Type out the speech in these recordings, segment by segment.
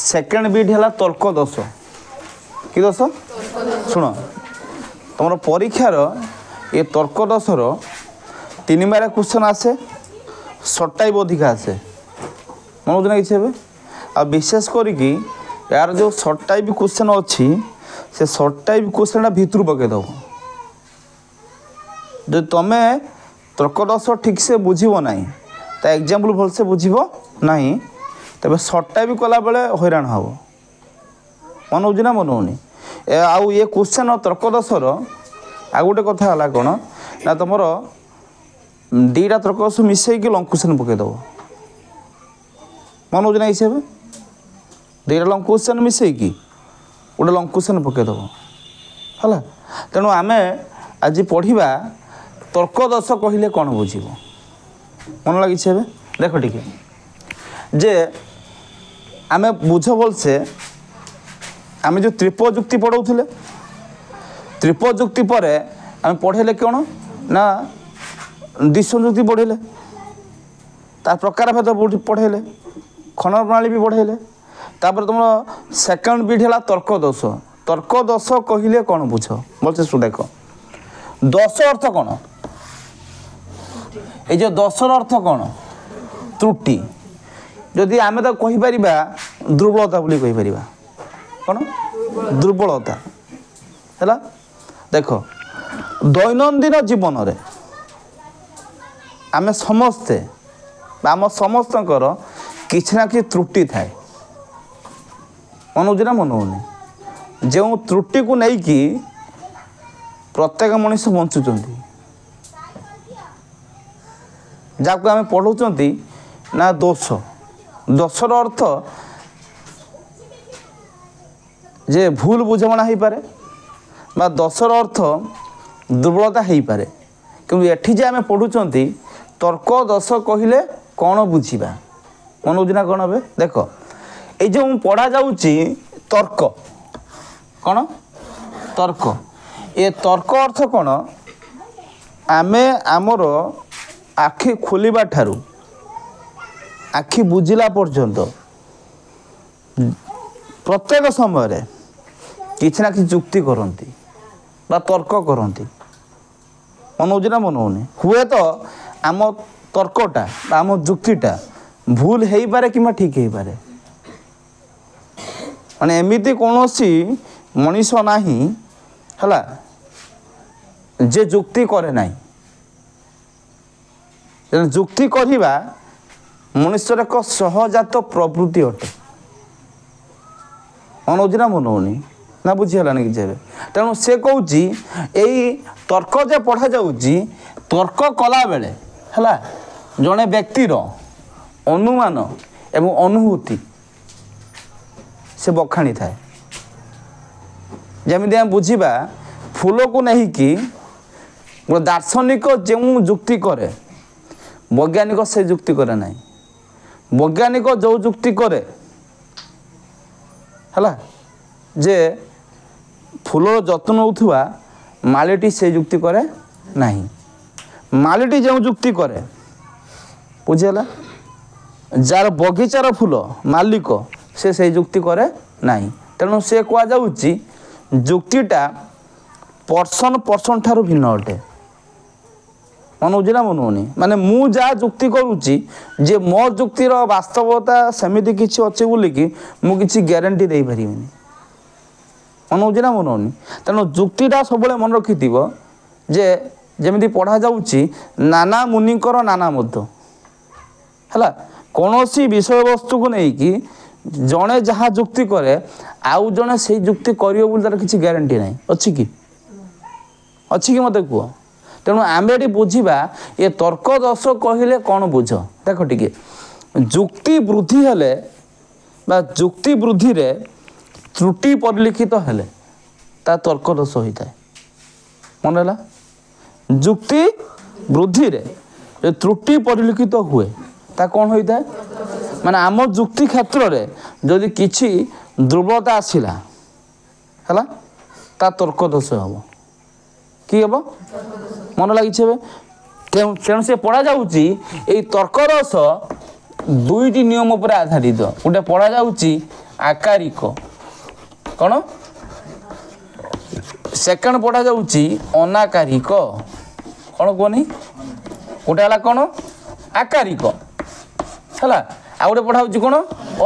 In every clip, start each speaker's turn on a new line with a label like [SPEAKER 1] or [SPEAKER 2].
[SPEAKER 1] second bit है तर्क दोष कि दोष शुण तुम परीक्षार ये तर्क दोषर 3 बार क्वेश्चन आसे सर्ट टाइप अधिक आसे मन बुझना किसी आ विशेष करके यार जो सर्ट टाइप क्वेश्चन अच्छी से सर्ट टाइप क्वेश्चन भितर पकईदेव जो तुम्हें तर्क दोष ठीक से बुझब ना तो एग्जाम्पल भलसे बुझब ना तेज सर्ट टाइप कला बेले हैरान हम मन हो ना मन होनी आउ ये क्वेश्चन तर्क दोषर आ गोटे कथा है कौन ना तुम दीटा तर्क दोष मिसईक लंग क्वेश्चन पकईदेव मन हो ना हिसाब दीटा लंग क्वेश्चन मिसईक गोटे लंग क्वेश्चन पकईदेव है तेणु आम आज पढ़ा तर्क दोष कहले कौन बुझ मन लगी देख टी जे आम बुझ भलसे आम जो त्रिपजुक्ति पढ़ाऊे त्रिपजुक्ति पर आम पढ़ेले कौन ना द्विसंजुक्ति पढ़ेले तार प्रकार भेद पढ़ेले खंड प्रणाली भी पढ़ेले तापर तुम सेकेंड बिट है तर्क दोष कहले कौन बुझ भलसे देख दोष अर्थ कौन ये जो दोषर अर्थ कौन त्रुटि जदि आम तो कहीपर दुर्बलता बोली कहीपर कौन दुर्बलता है देख दैनंदिन जीवन रे आम समस्ते आम समस्त किसी ना कि त्रुटि थाए मन हो ना मन होनी जो त्रुटि को लेकिन प्रत्येक मनुष्य बंचुंट जहाँ आम पढ़ाऊँ ना दोष दोषर अर्थ जे भूल बुझाणा हो पारे बा दोषर अर्थ दुर्बलता हो पारे कि एठी जे आम पढ़ुं तर्क दोष कहले कौन बुझा मन बुझना कौन हे देख ये जो पढ़ा जाऊँगी तर्क कौन तर्क ये तर्क अर्थ कौन आमे आमर आखि खोलिबा ठारू आखि बुझिला पर्यंत प्रत्येक समय किसी ना कि जुक्ति करती बा तर्क करती मन हो ना मन होनी हुए तो आम तर्कटा आम जुक्तिटा भूल हो पारे कि ठीक हो पारे माने एमिति कौनसी मनीष नाही हला जे जुक्ति करे नाही जुक्ति करवा मनुष्यर एक सहजात प्रवृत्ति अटे मन हो ना मन होनी ना बुझीगलानी कि तेणु से कौन यही तर्क जे पढ़ा जाऊँगी तर्क कला बेले है जड़े व्यक्तिर अनुमान एवं अनुभूति से बखाणी थाए जमी आम बुझा फूल को नहीं कि गोटे दार्शनिक जो जुक्ति करे वैज्ञानिक से जुक्ति करे ना वैज्ञानिक जो जुक्ति करे है जे फूलर जत्न नौथुआ मालीटी से जुक्ति करे नहीं मालीटी जो जुक्ति करे बुझीगला जार बगीचार फूल मालिक से जुक्ति करे नहीं तेणु से कह जाऊँगी जुक्तिटा पर्सन पर्सन ठारू भिन्न अटे मन हो ना मन होनी माने मु जा जुक्ति करुच्ची जे मो जुक्तिर वास्तवता सेमिति किछि अच्छे बोलिकी मु किछि ग्यारंटी दे पारिबिनी मन हो ना मन होनी तेणु जुक्तिटा सब मन रखि जे जमी पढ़ा जाऊँगी नाना मुनिकर नाना मत है कौन सी विषय वस्तु को लेकिन जड़े जहाँ जुक्ति करे आउ जड़े से जुक्ति कर तार किसी ग्यारंटी ना अच्छी कि मत कह तेणु आम ये बुझा ये तर्क दोष कहले कौन बुझ देख टी जुक्ति वृद्धि हेले बा जुक्ति वृद्धि रे त्रुटि परिलिखित हेले ता तर्क दोष होता है मन है जुक्ति वृद्धि रे जो त्रुटि परिलिखित हुए ता कौन होता है माने आम जुक्ति क्षेत्र रे जदि किछि दुर्बलता आसिला है ता तर्क दोष हम कि हम मन लगी तेणु से पढ़ा जाऊँगी यही तर्क रस दुईटी नियम पर आधारित गोटे पढ़ा जाऊँगी आकारिक कौन सेकेंड पढ़ा जाऊँगी अनाकारिक कौन कहनी गोटे है कौन आकारिक है आ गए पढ़ा कौन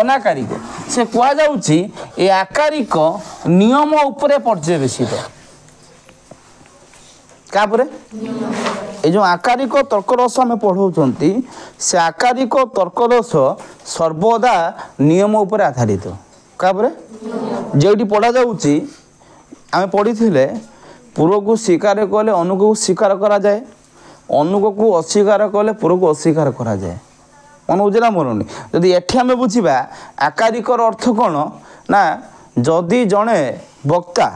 [SPEAKER 1] अनाकारिक से कहुच्छी ये आकारिक नियम उपरे पर्यवेसित कापरे ये जो आकारिक तर्करस आम पढ़ाऊँ से आकारिक तर्करस सर्वदा नियम उपर आधारित कापरे जो पढ़ा जाऊँगी आम पढ़ी थे पूर्व को स्वीकार कले अनुक को स्वीकार करा जाए अनुक को अस्वीकार कले पूर्व को अस्वीकार करा जाए मन बुझेगा मरनी जदि एठी आम बुझा आकारिकर अर्थ कौन ना जदि जड़े वक्ता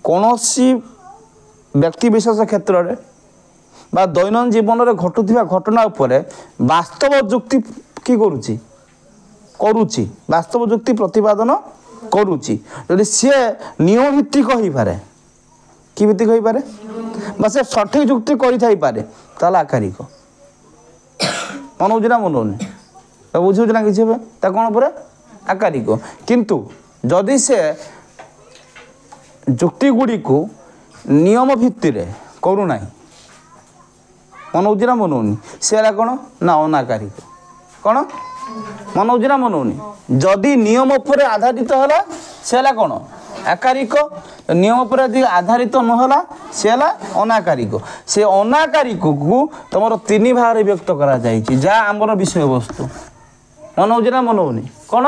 [SPEAKER 1] कौनसी व्यक्ति विशेष क्षेत्र में बा दैनंदिन जीवन में घटुवा घटना उपरे वास्तव जुक्ति कि करुच्ची वास्तव जुक्ति प्रतिपादन करुच्ची जदि सी नियम भित्तिक हो पारे कि भित्तिक हो पारे बा से सठिक जुक्ति करे ताला आकारिक मन बुझे ना मन बुझे ना कि कौन पर आकारिक किंतु जदि से जुक्ति गुड़ी को नियम भित्ति करूना मन बुझे ना मन सी कौन ना अनाकारिक कौन मन बुझे ना मन जदि नियम उपर आधारित है सी कौन आकारिक नियम पर यदि आधारित नहला सी है अनाकारिक से अनाकारिक को तुम तीन भाग में व्यक्त करा आमर विषय वस्तु मन बुझे ना मन होनी कौन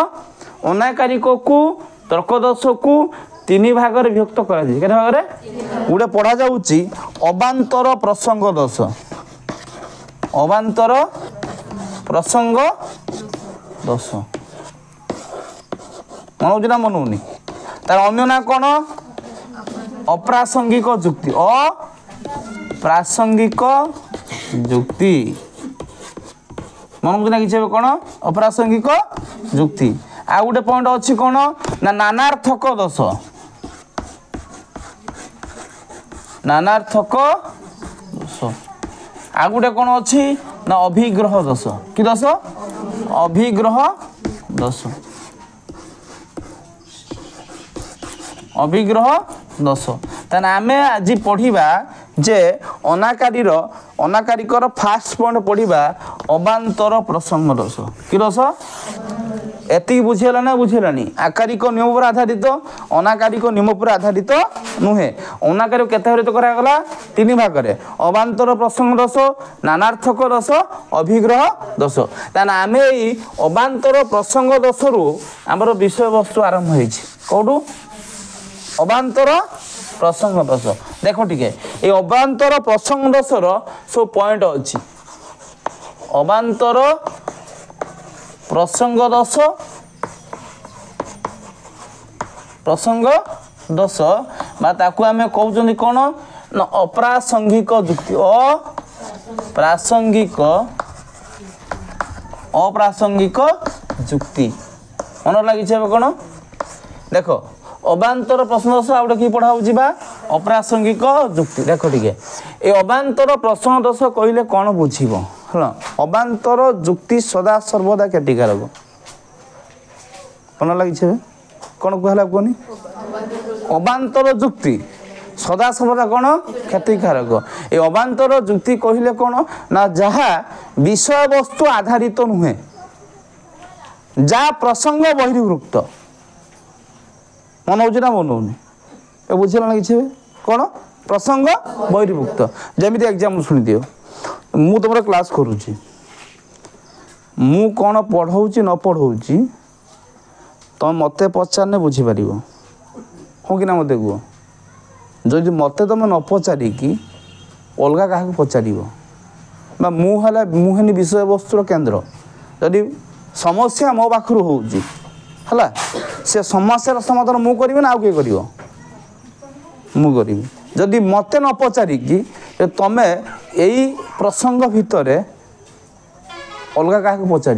[SPEAKER 1] अनाकारिक को तर्कदर्श को तीन भाग में विभक्त करा के भाग में गोटे पढ़ा जाऊँगी अबांतर प्रसंग दश अबांतर प्रसंग दश मन बुझे ना मन होनी तार अन्य ना कौन अप्रासंगिक जुक्ति अप्रासंगिक जुक्ति मन बुझे कि कौन अप्रासंगिक जुक्ति आ गोटे पॉइंट अच्छी कौन ना नानार्थक दश नानार्थक दश आ गोटे कौन अच्छी ना अभिग्रह दश कि दश अभिग्रह दश अभिग्रह दश ताने आमे आज पढ़िबा जे अनाकारिकर फास्ट पॉइंट पढ़िबा अबांतर प्रसंग दश कि दश एति बुझेला ना बुझेलानी आकारिक नियम पर आधारित अनाकारिक नियम पर आधारित नुहे अनाकारिक केते भाग करा गला तीन भाग रे अबांतर प्रसंग दश नानार्थक दश अभिग्रह दश ताने आमे ई अबांतर प्रसंग दश रु हमर विषय वस्तु आरंभ होईछि कोडू अबांतर प्रसंग दश देख टिके ये अबांतर प्रसंग दशर सब पॉइंट अच्छी अबांतर प्रसंग दश ताकू आमे कहउछन कोन ना अप्रासंगिक जुक्ति अप्रासंगिक जुक्ति मन लगी कौन देख अबांतर प्रश्न दश आउटे कि पढ़ा होगा अप्रासंगिक जुक्ति देख टे ये अबांतर प्रश्न दश कहले कौन बुझब है अबांतर जुक्ति सदा सर्वदा क्षतिकारक कौन लगी कौन कहला कहनी अबांतर जुक्ति सदा सर्वदा कौन क्षतिकारक ये अबांतर जुक्ति कहले कौन ना जहा विषय वस्तु आधारित नुहे जा प्रसंग बहिर्भुक्त मन हो मन हो बुझेगा ना कि कौन प्रसंग बहिर्भुक्त जमी एग्जाम शुणी दियो मु तुम क्लास करुच्ची मु कौन पढ़ाऊँ न पढ़ाऊँ तुम मत पचारे बुझीपार हाँ कि ना मत कह जदि मत तुम न पचारिकी अलग क्या पचार मुझे विषय वस्तुर केन्द्र जदि समस्या मो पाखर होची है से समस्यार समाधान मु करी ना किए कर जदि मत न पचारिकी तमें यही प्रसंग भितर अलग क्या पचार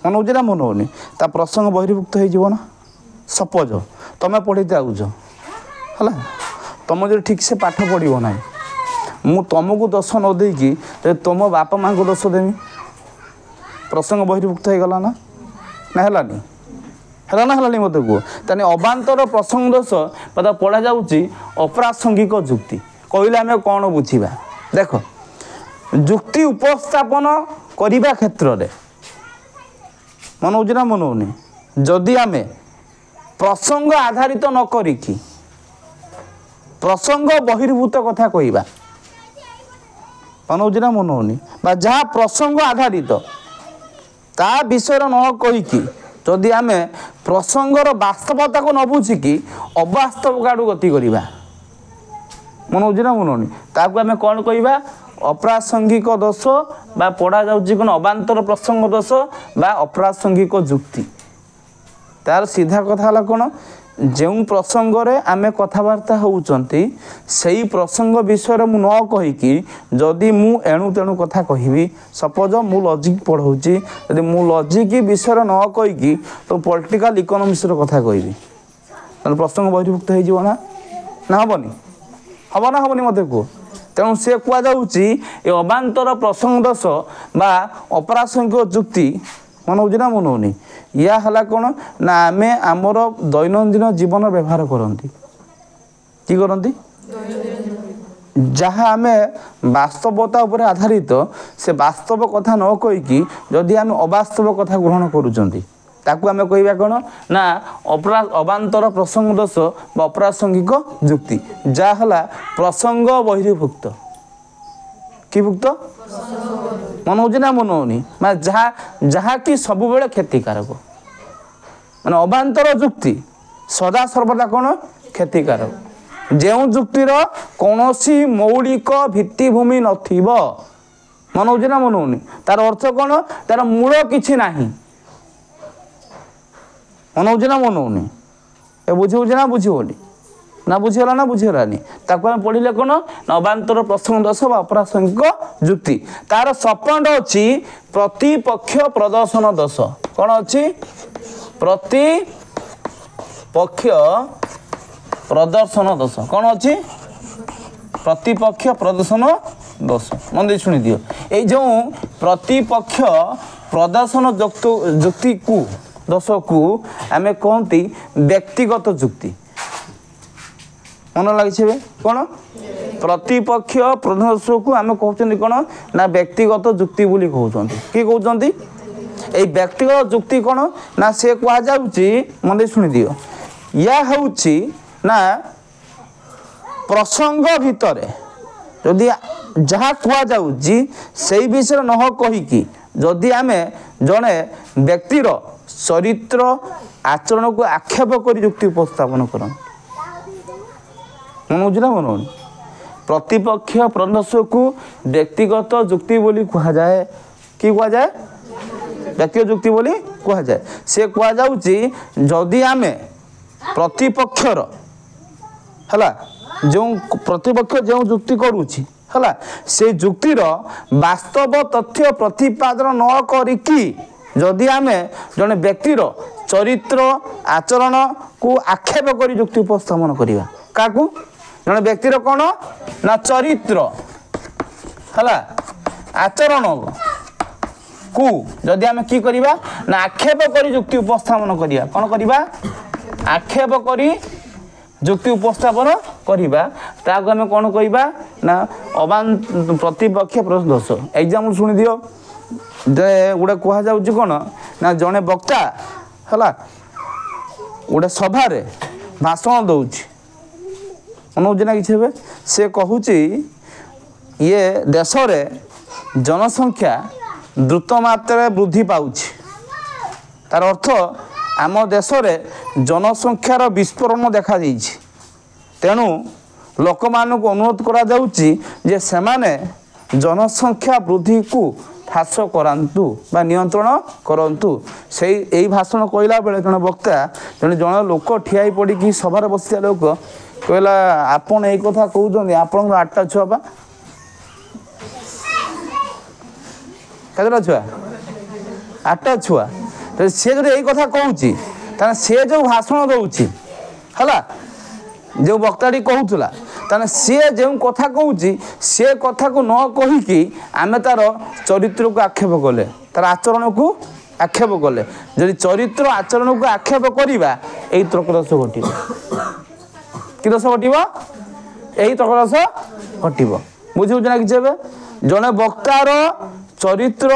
[SPEAKER 1] मन हो ना मन होनी ता प्रसंग बहिर्भुक्त हो सपोज तुम्हें पढ़ते आउच है तुम जो ठीक से पाठ पढ़ो ना मु तुमको दोष न देकी तुम बापा माँ को दोष देवी प्रसंग बहिर्भुक्त हो गला ना ना हेलानी हेला ना हेलानी मत को ताने अबांतर प्रसंग दोष पता पढ़ा जाउची अप्रासंगिक जुक्ति कहले आम कौन बुझा देख जुक्ति उपस्थापन करने क्षेत्र में मन हो ना मन होनी जदि आम प्रसंग आधारित न करिकी प्रसंग बहिर्भूत कथा कहवा मन हो ना मन होनी जहाँ प्रसंग आधारित ता विषय न कहीकि जदि आम प्रसंगर वास्तवता को न बुझिकी अवास्तव आड़ गति करवा मन हो ना मन होनी ताकू आम कौन कहवा अप्रासंगिक दोष बा पढ़ा जाउची कोन अबांतर प्रसंग दोष बा अप्रासंगिक जुक्ति तार सीधा कथा हला कोन जो प्रसंग रे आमे कथबार्ता होउचंती सेही प्रसंग विषय मु न कहिकी जदि मु एणु तेणु कथा कहिबी सपोज मु लॉजिक पढ़ौची यदि मु लॉजिक विषय न कहिकी तो पॉलिटिकल इकोनॉमिक्स रो कथा कहिबी त प्रसंग बहिर्भूत हो जीवना ना हबनी हबो ना हबनी मते को तेणु सी कहुच्छी अबांतर प्रसंग दोष बा अप्रासंगिक जुक्ति मन हो ना मन होनी या हला कौन ना आम आमर दैनंदिन जीवन व्यवहार करती कि करती जहाँ आम वास्तवता उपर आधारित से वास्तव कथा न कहीकि जदि आम अवास्तव कथा ग्रहण करुँच ताकू आम कहवा कौन ना अबांतर प्रसंग दोष बा अप्रासंगिक जुक्ति जहाँ प्रसंग बहिर्भुक्त कि भुक्त मन हो ना मन होनी मैं जहाँ कि सब बेले क्षतिकारक माने अबांतर जुक्ति सदा सर्वदा कौन क्षतिकारक जो जुक्तिर कौन सी मौलिक भित्तिभूमि नथिबो मन हो ना मन होनी तार अर्थ कौन तार मूल किछि नाही मन हो ना मन होनी ए बुझे ना बुझे ना बुझीगला ना बुझीगलानी ताको हम पढ़िले कौन अबांतर प्रसंग दोष बा अप्रासंगिक जुक्ति तार सपंड अच्छी प्रतिपक्ष प्रदर्शन दोष कौन अच्छी प्रतिपक्ष प्रदर्शन दोष कौन अच्छी प्रतिपक्ष प्रदर्शन दोष मन दे शुणी दियो ए जो प्रतिपक्ष प्रदर्शन जुक्ति को दोष को आम कहती व्यक्तिगत जुक्ति मन लगे कौन प्रतिपक्ष प्रदर्श को आम कहते कौन ना व्यक्तिगत जुक्ति बोली कहते कि कहते ये व्यक्तिगत जुक्ति कौन ना से कहुच्छी मन शुणी दियो या हूँ ना प्रसंग भितर जदि जहाँ कहुच्छी से विषय न कहीकि जदि आम जड़े व्यक्तिर चरित्र आचरण को आक्षेप कर जुक्ति उपस्थापन कर मन हो ना मन होनी प्रतिपक्ष प्रदर्श को व्यक्तिगत जुक्ति बोली कहा जाए कि कहा जाए व्यक्तिगत जुक्ति बोली कहा जाए से कहा जाउची जदि आमे प्रतिपक्षर हला जो प्रतिपक्ष जो जुक्ति करूची हला से जुक्तिर वास्तव तथ्य प्रतिपादन न करिकी जदि आमे जने व्यक्तिर चरित्र आचरण को आक्षेप कर जुक्ति उपस्थापन करवा काकू जने व्यक्तिर कौन ना चरित्र हला आचरण को जदि आम कि करवा ना आक्षेप कर जुक्ति उपस्थापन करवा कौन करवा आक्षेप कर जुक्ति उपस्थापन करवा ताको आम कौन कहवा ना प्रतिपक्ष दोष एग्जाम्पल शुणी दियो गोटे कह जाउची कौन ना जड़े वक्ता हला गोटे सभारे भाषण दौची मन हो ना कि से कहूची ये देश रे जनसंख्या द्रुत मात्रा वृद्धि पाउछि तार अर्थ आम देश रे जनसंख्यार विस्फोरण देखा देइछि तेणु लोक मानक अनुरोध करा जाउछि जे सेमाने जनसंख्या वृद्धि को ह्रास करांतु बा नियंत्रण करंतु से यही भाषण कहला बेले जन वक्ता जन लोक ठिया पड़ी सभार बसिया लोक कहला आपण यही कथा कहते आपण 8टा छुआ बा केतटा छुआ 8टा छुआ तो सी जो यही कथा कहूँ सी जो भाषण दौची है जो वक्ताटी कहूला ताने सी जो कथा कहूँ से कथा को न कहीकि आमे तार चरित्र को आक्षेप कले तार आचरण को आक्षेप कले जदि चरित्र आचरण को आक्षेप करवा यही तर्क दोष घटे कि दोष घटव यही तर्क दोष घटव बुझे कि जड़े वक्तार चरित्र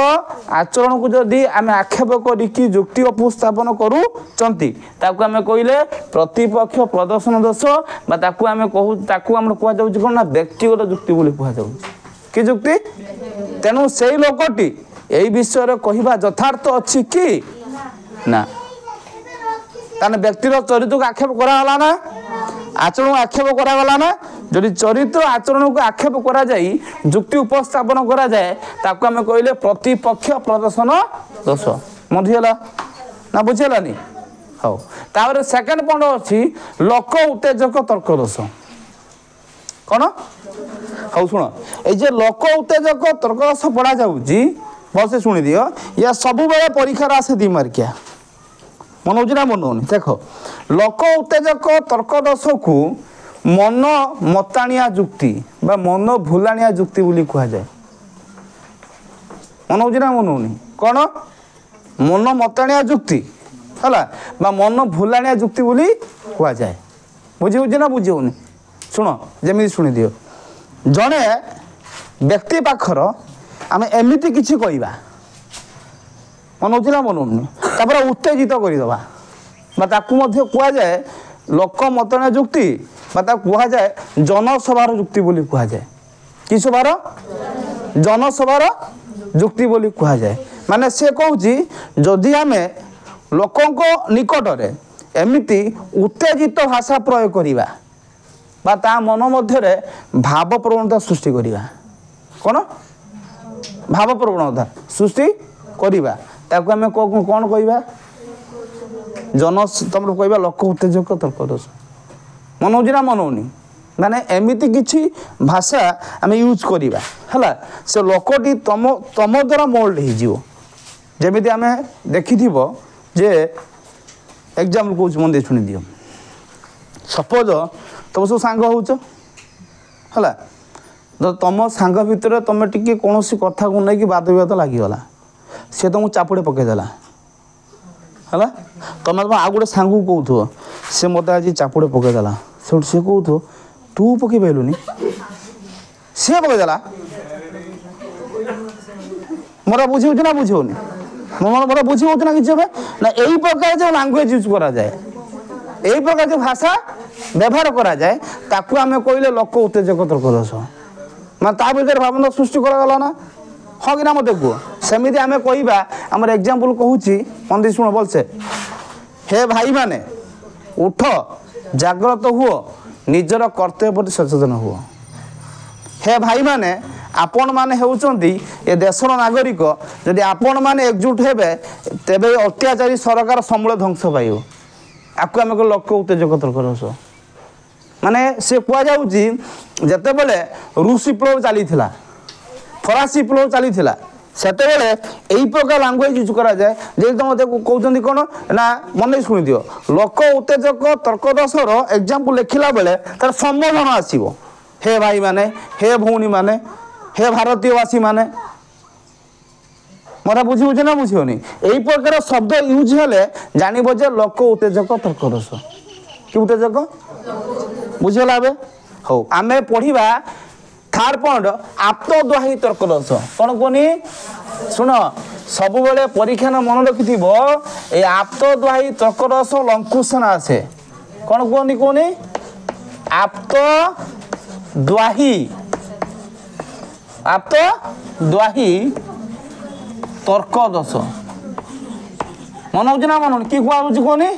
[SPEAKER 1] आचरण को जदि आम आक्षेप करी जुक्ति उपस्थापन करूँ कहले प्रतिपक्ष प्रदर्शन दोष आम कहु कौन ना व्यक्तिगत जुक्ति बोली कहु कि जुक्ति तेणु से लोकटी यही विषय कहवा यथार्थ अच्छी कि ना ताने व्यक्तिर चरित्र को आक्षेप कराला ना आचरण को आक्षेप करागला ना जदि चरित्र आचरण को आक्षेप करा जाई जुक्ति उपस्थापन करा जाए ताको आमे कहले प्रतिपक्ष प्रदर्शन दोष मधिला ना बुझेलानी हो तापर सेकंड पॉइंट अछि लोक उत्तेजक तर्क दोष कौन हौ शुण ये लोक उत्तेजक तर्क दोष पढ़ा जाउची भलसे शुणी दियो या सब बेले परीक्षा आसे 2 मार्किया मन हो ना मन होनी देख लोक उत्तेजक तर्क दोष को मन मताणिया जुक्ति बा मन भूलाणिया जुक्ति बोली कह जाए मन हो ना मन होनी कौन मन मताणिया जुक्ति है बा मन भूलाणिया जुक्ति बोली कह जाए बुझी हो ना बुझी होनी शुण जमी शुणी दियो जड़े व्यक्ति पाखर आम एमती किसी कहवा मन हो ना मन होनी तापर उत्तेजित करदे कह जाए लोक मतणिया जुक्ति कह जाए जनसभार जुक्ति बोली कह जाए कि सभार जनसभार जुक्ति बोली कह जाए माने से कहूँ जदि आमे लोकों निकट में एमती उत्तेजित भाषा प्रयोग करिबा बा ता मन मध्य भाव प्रवणता सृष्टि करिबा कौन भाव प्रवणता सृष्टि करिबा ताको आमे कौन कहवा जन तुम कहवा लोक उत्तेजक तर्क दोष मन हो ना मन होनी माने एमती किसी भाषा आम यूज करवा है से लोकटी तम द्वारा मोल्ड हो जमी आम देखि जे एग्जाम्पल कौच मन शुणी दियो सपोज तुम सब सांग है तुम सांग भितर तुम टी कौन कथा को लेकिन बाद विवाद लगिगला सी तुमको चापुड़े पकईदेला है तुम आ गोटे सांग को कहू सी मत आज चापुड़े पकईदेला से सी कहू तू पकई पारूनी सी पकईदेला मोर बुझे ना बुझे मोर बुझे ना कि ना यही प्रकार जो लांगुएज यूज करा जाए यही प्रकार जो भाषा व्यवहार करा जाए ताकू आम कहले लोक उत्तेजक तर्क दोष मैं ता भर भावना सृष्टि करागला ना हाँ कि ना मत कह सेमती आम कहवा आम एग्जाम्पल कहूँ मन शुण भलसे हे भाई माने उठ जाग्रत हुओ निजर कर्तव्य प्रति सचेतन हुओ हे भाई माने आपण माने होउचंदी ए देशर नागरिक जदि आपण माने एकजुट हेबे तेबे अत्याचारी सरकार समूल ध्वंस पाइब आपको आम लोक उत्तेजक तर्क दोष माने से कह जाउची जते बेले रूस विप्लव चली फरासी विप्लव चली सेते बेले एही प्रकार लैंग्वेज यूज करा जाए जे तुम मते कहउचंदी कोन ना मन शुणी दियो लोक उत्तेजक तर्क दोषर एग्जाम्पल लिखिला बेले तार संबोधन आसीबो हे भाई माने हे भौणी माने हे भारतीयवासी माने मोरा बुझी ना बुझियोनी यही प्रकार शब्द यूज हेले जानिबो जे लोक उत्तेजक तर्क दोष कि उत्तेजक बुझेला बे हो आमे पढ़िबा थर्ड पॉइंट आप्तद्वाही तर्क दोष कौन कोनी सुन सब बेले परीक्षा न मन रखि ए आप्तद्वाही तर्क दोष लंकुशन आसे कौन कोनी कोनी आप्तद्वाही तर्क दोष मन हो ना मन कि कहनी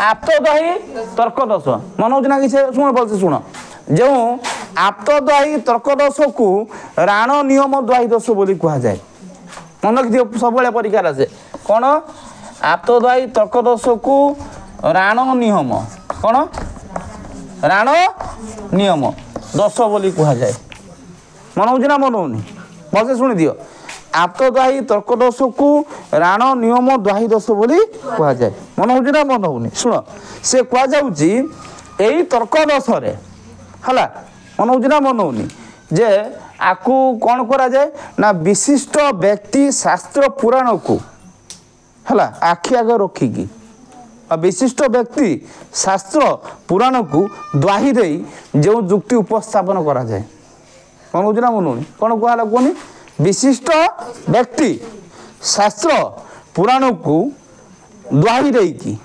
[SPEAKER 1] आप्तद्वाही तर्क दोष मन हो ना कि शुण बोलते शुण जो आप्तद्वाही तर्क दोष को राण नियम द्वाही दोष बोली कह जाए मन रखि सब परीक्षा आसे कौन आप्तद्वाही तर्क दोष को राण नियम कौन राण नियम दोष बोली कह जाए मन हो ना मन होनी भलसे शुणी दियो आप्तद्वाही तर्क दोष को राण नियम द्वाही दोष बोली कह जाए मन हो ना मन होनी शुण से कह जाउची एई तर्क दोष रे हला मन हो ना मन होनी जे आकु कौन करा जाए ना विशिष्ट व्यक्ति शास्त्र पुराण को है आखि आगे रखिकी विशिष्ट व्यक्ति शास्त्र पुराण को द्वाही दे जो जुक्ति उपस्थापन करा जाए कौन हो ना मन कौन कहला कहनी विशिष्ट व्यक्ति शास्त्र पुराण को द्वाही देकी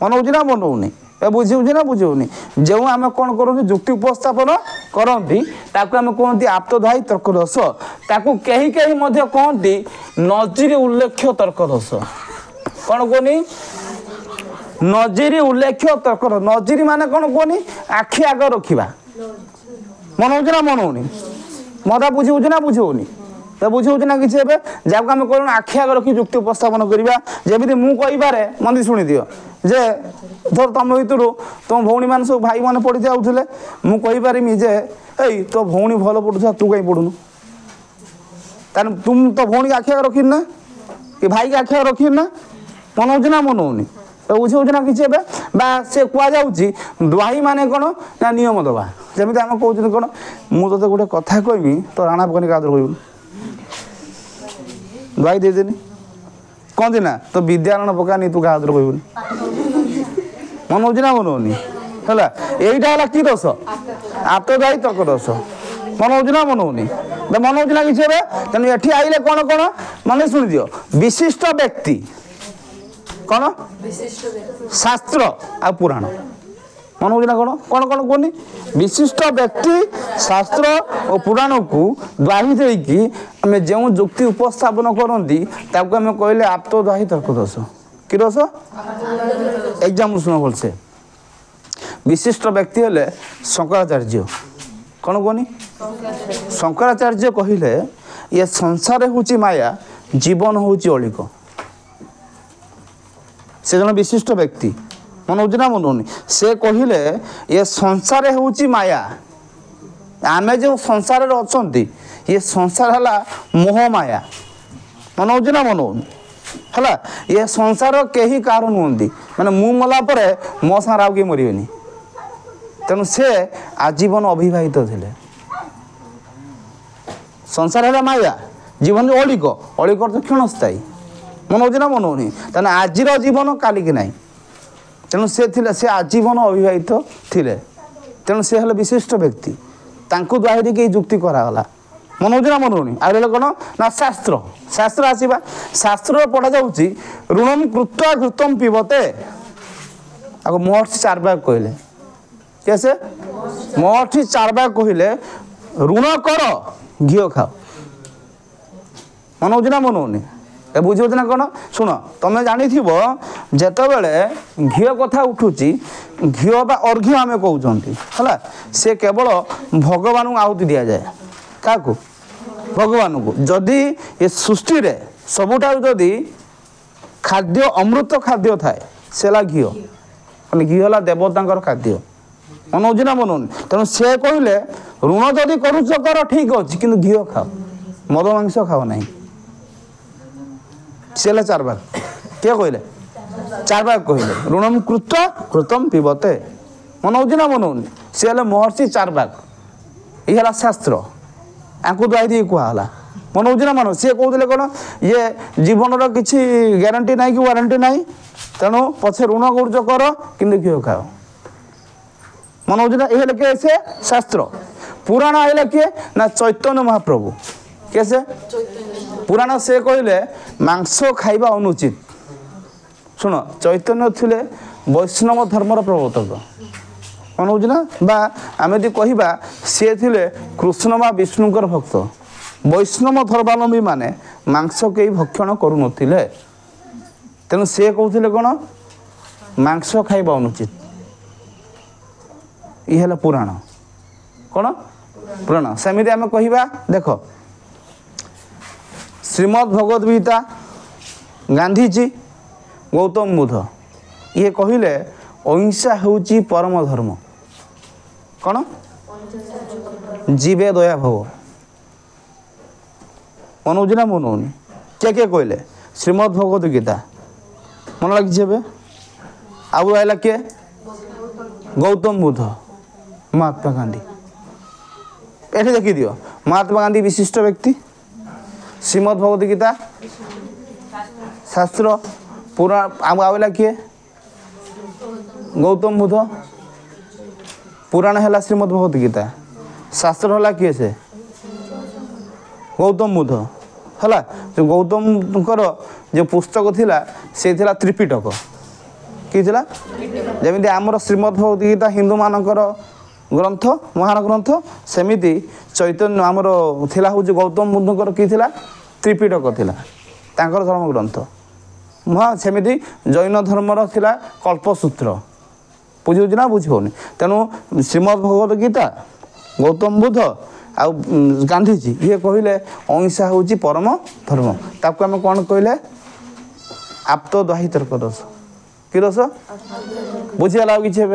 [SPEAKER 1] मन हो ना मन होनी बुझे ना बुझे जो आम कौन कर जुक्ति उपस्थापन करती आम कहती आप्तधायी तर्कदोष ताकू कहीं कहीं कहती नजीर उल्लेख्य तर्कदोष कौन कहनी नजीर उल्लेख्य तर्क नजीर माने कौन कहनी आखि आग रखा मन हो ना मन होनी मत बुझे ना बुझे तो बुझे ना किसी जहाँ आम कौन आखि आग रखी जुक्ति उपस्थापन करवा जमी मुझे मन शुणी दियो जे धर तुम भर तुम भौणी मान सब भाई मैंने पढ़ी जाऊे मुझे जे ए तो भौणी भल पढ़ुआ तू कहीं पढ़ुनु तुम तो भौणी आखि आग रखी ना कि भाई की आखि आग रखी ना मन हो ना मन होनी तो बुझे ना किसी से कहुच्छी द्वाही माने कौन ना नियम दबा जमी आम कौन कौन मुझे गोटे कथा कहमी तो राणा पकनी क्या कहूँ द्वाही देदेनि कहती ना तो विद्यारण पकानी तू क्या कहूनी मन हो ना मन होनी है यहीटा कि दोष आप्तदायी तर्क दोष मन हो ना मन होनी तो मन हो ना किसी तेणु ये आइले कौन कौन मन शुणी दियो विशिष्ट व्यक्ति कौन शास्त्र आ पुराण मन हो ना कौन कौन कौन कहनी विशिष्ट व्यक्ति शास्त्र और पुराण को द्वाही देकी आम जो जुक्ति उपस्थापन करती आम कहले आप्तदायी तर्क दोष कि दोष एग्जाम शुण भलसे विशिष्ट व्यक्ति हेले शंकराचार्य कौन कहनी शंकराचार्य कहले ये संसार हूँ माया जीवन हूँ अलिक से जन विशिष्ट व्यक्ति मन हो ना मन होनी से कहले ये संसार हूँ माया आम जो संसार अच्छा ये संसार है मोह माया मन हो ना मन होनी है ये संसार कहीं कार नुहति मैंने मु मला मो सार आउ किए मरबे तेणु से आजीवन अविवाहित थे संसार है माया जीवन अलिक अलिक तो क्षणस्थायी मन हो ना मन होनी तेना आजिर जीवन काली की नाई तेणु से आजीवन अविवाहित थिले तेणु से हेले विशिष्ट व्यक्ति तांको द्वारा के जुक्ति करागला मन हो ना मन होनी आगे कौन ना शास्त्र शास्त्र आसवा शास्त्र पढ़ा जाऊँगी ऋणम कृत्वा घृतम पीबते आगे महर्षि चारवाक कहले कैसे महर्षि चारवाक कहले ऋण कर घी खाओ मन हो ना मन होनी ए बुझे ना कौन शुण तुम जानी जितेबले घी कथा उठुची घी बा अर्घ्य आम कहते है से केवल भगवान को आहुति दि जाए क्या भगवान को जदि ये सृष्टि रे सबुठ जदि खाद्य अमृत खाद्य थाए सेला घी घी है देवता खाद्य मन हो ना मन होनी तेणु से कहले ऋण जदि करुच कर ठीक अच्छे कि घी खाओ मद मांस खाओ ना से चारवाक किए कहले चारवाक कहले ऋणम कृत्वा कृतम पीबते मन हो ना मन होनी सी महर्षि चारवाक ये शास्त्र आपको द्वाई दी कहला मन हो ना मन सी कहते कौन ये जीवन किसी ग्यारंटी ना कि वारंटी ना तेणु पछे ऋण कर्ज कर कि घी खाओ मन हो ना ये किए से शास्त्र पुराण आइला किए ना चैतन्य महाप्रभु कैसे पुराण से कहले मांस खाइबा अनुचित शुण चैतन्य थिले वैष्णव धर्मर प्रवर्तक मन हो ना बा आम जो कहवा सी थिले कृष्ण बा विष्णुकर भक्त वैष्णव धर्मावलंबी माने मांस कई भक्षण करू तेणु से कहते कौन मांस खाइबा अनुचित ये पुराण कौन पुराण सेमती आम कहवा देख श्रीमद् भगवद गीता गांधीजी गौतम बुद्ध ये कहले अहिंसा होची परम धर्म कौन जीवे दया भव मन हो ना मन होनी क्या क्या कहले श्रीमद् भगवद गीता मन लगे आउ रहा किए गौतम बुद्ध महात्मा गांधी ये देखी दियो महात्मा गांधी विशिष्ट व्यक्ति श्रीमद् भगवद गीता शास्त्र पुराण आवेला किए गौतम बुद्ध पुराण है श्रीमद् भगवत गीता शास्त्र है किए से गौतम बुद्ध है जो गौतमकर जो पुस्तक थिला से थिला त्रिपिटक कि जमी आमर श्रीमद् भगवत गीता हिंदू मानकर ग्रंथ महान ग्रंथ सेमिति चैतन्य आमर थिला हूँ गौतम बुद्धकर कि त्रिपिटक थिला तांकर धर्म ग्रंथ हाँ सेमिति जैन धर्मर थिला कल्पसूत्र बुझे ना बुझे तेणु श्रीमद् भगवत गीता गौतम बुद्ध आ गांधीजी ये कहले अहिंसा हूँ परम धर्म ताको आम कौन कहले आप्त दाही तर्क रस कि रस बुझीगला कि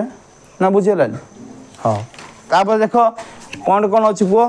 [SPEAKER 1] ना बुझीगलानी हाँ तापर देख कौन कौन अच्छी पुओ